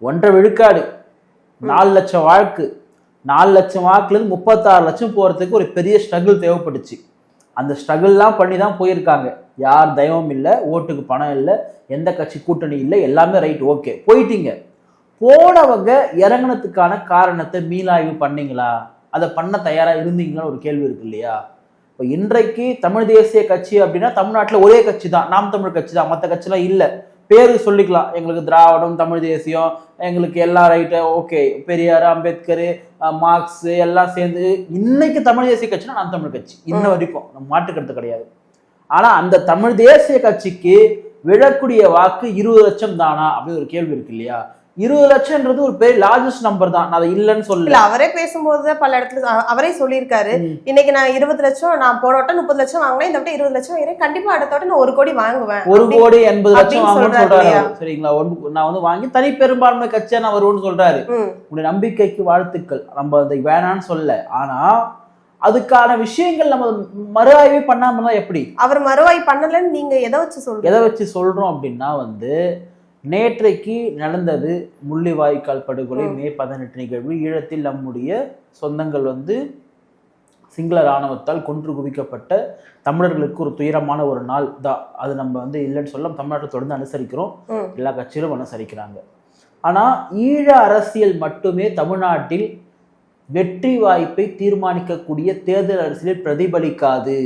1.5 விழுக்காடு 4 லட்சம் வாக்கு, 4 லட்சம் வாக்குலேருந்து 36 லட்சம் போகிறதுக்கு ஒரு பெரிய ஸ்ட்ரகிள் தேவைப்பட்டுச்சு. அந்த ஸ்ட்ரகிள்லாம் பண்ணி தான் போயிருக்காங்க. யார் தெய்வம் இல்லை, ஓட்டுக்கு பணம் இல்லை, எந்த கட்சி கூட்டணி இல்லை, எல்லாமே ரைட், ஓகே போயிட்டீங்க. போனவங்க இறங்கினதுக்கான காரணத்தை மீளாய்வு பண்ணீங்களா? அதை பண்ண தயாராக இருந்தீங்களான்னு ஒரு கேள்வி இருக்கு இல்லையா? இப்போ இன்றைக்கு தமிழ் தேசிய கட்சி அப்படின்னா தமிழ்நாட்டில் ஒரே கட்சி தான், நாம் தமிழ் கட்சி தான், மற்ற கட்சிலாம் இல்லை. பேரு சொல்லிக்கலாம், எங்களுக்கு திராவிடம், தமிழ் தேசியம், எங்களுக்கு எல்லாம் right, okay, Periyar, Ambedkar, Marx எல்லாம் சேர்ந்து இன்னைக்கு தமிழ் தேசிய கட்சினா நாம் தமிழ் கட்சி இன்ன வரைக்கும் நம்ம மாற்றுக்கிறது கிடையாது. ஆனா அந்த தமிழ் தேசிய கட்சிக்கு விழக்கூடிய வாக்கு 20 லட்சம் தானா அப்படின்னு ஒரு கேள்வி இருக்கு இல்லையா? 20 லட்சம்ன்றது ஒரு பெரிய லார்ஜஸ்ட் நம்பர் தான், நான் அதை இல்லைன்னு சொல்லல. அவரே பேசும்போது பல இடத்துல அவரே சொல்லியிருக்காரு, இன்னைக்கு நான் 20 லட்சம், நான் போன வட்டம் 30 லட்சம் வாங்கினேன், இந்த வட்டம் 20 லட்சம் வாங்குறேன், கண்டிப்பா அடுத்த வட்டம் நான் 1 கோடி வாங்குவேன், 1 கோடி 80 லட்சம் வாங்குவேன்னு சொல்றாரு. சரிங்களா? நான் வந்து வாங்கி தனி பெரும்பான்மை கட்சியா நான் வருவேன்னு சொல்றாரு. உங்களுடைய நம்பிக்கைக்கு வாழ்த்துக்கள், நம்ம அதை வேணான்னு சொல்ல. ஆனா அதுக்கான விஷயங்கள் நம்ம மறு ஆய்வே பண்ணாம எப்படி? அவர் மறுஆய்வு பண்ணலன்னு நீங்க எதை வச்சு சொல்றோம் அப்படின்னா வந்து நேற்றைக்கு நடந்தது முள்ளிவாய்க்கால் படுகொலை, மே 18 நிகழ்வு. ஈழத்தில் நம்முடைய சொந்தங்கள் வந்து சிங்கள இராணுவத்தால் கொன்று குவிக்கப்பட்ட தமிழர்களுக்கு ஒரு துயரமான ஒரு நாள் தான் அது. நம்ம வந்து இல்லைன்னு சொல்ல, தமிழ்நாட்டை தொடர்ந்து அனுசரிக்கிறோம், எல்லா கட்சியிலும் அனுசரிக்கிறாங்க. ஆனா ஈழ அரசியல் மட்டுமே தமிழ்நாட்டில் வெற்றி வாய்ப்பை தீர்மானிக்கக்கூடிய தேர்தல் அரசியலில் பிரதிபலிக்காது.